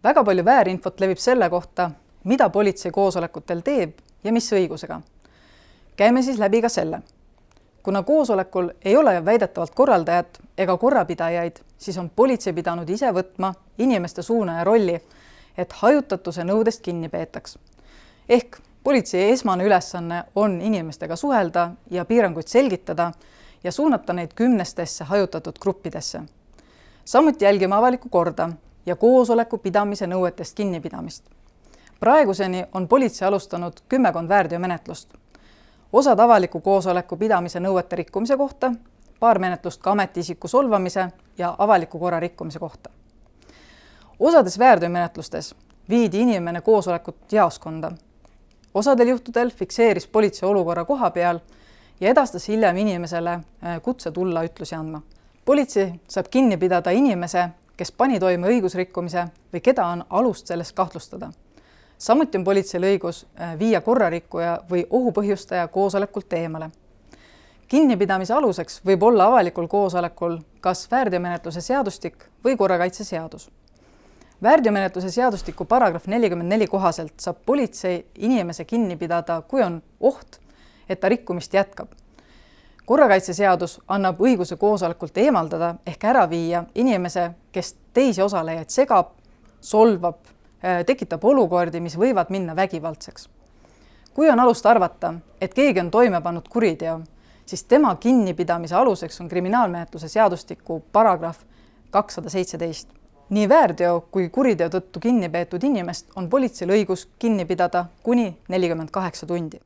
Väga palju väärinfot levib selle kohta, mida politsei koosolekutel teeb ja mis õigusega. Käime siis läbi ka selle. Kuna koosolekul ei ole väidetavalt korraldajat ega korrapidajaid, siis on politsei pidanud ise võtma inimeste suunaja rolli, et hajutatuse nõudest kinni peetaks. Ehk politsei esmane ülesanne on inimestega suhelda ja piiranguid selgitada ja suunata neid kümnestesse hajutatud gruppidesse. Samuti jälgime avalikku korda ja koosoleku pidamise nõuetest kinnipidamist. Praeguseni on politsei alustanud 10 väärteomenetlust. Osad avaliku koosoleku pidamise nõuete rikkumise kohta, paar menetlust ka ametiisiku solvamise ja avaliku korra rikkumise kohta. Osades väärteomenetlustes viidi inimene koosolekut jaoskonda. Osadel juhtudel fikseeris politsei olukorra koha peal ja edastas hiljem inimesele kutse tulla ütlusi andma. Politsei saab kinni pidada inimese, kes pani toime õigusrikkumise või keda on alust sellest kahtlustada. Samuti on politseil õigus viia korrarikkuja või ohupõhjustaja koosolekult eemale. Kinnipidamise aluseks võib olla avalikul koosolekul kas väärteomenetluse seadustik või korrakaitseseadus. Väärteomenetluse seadustiku paragrahv 44 kohaselt saab politsei inimese kinni pidada, kui on oht, et ta rikkumist jätkab. Korrakaitseseadus annab õiguse koosolekult eemaldada ehk ära viia inimese, kes teisi osalejaid segab, solvab, tekitab olukordi, mis võivad minna vägivaldseks. Kui on alust arvata, et keegi on toime pannud kuriteo, siis tema kinnipidamise aluseks on kriminaalmenetluse seadustiku paragrahv 217. Nii väärteo kui kuriteo tõttu kinni peetud inimest on politseil õigus kinni pidada kuni 48 tundi.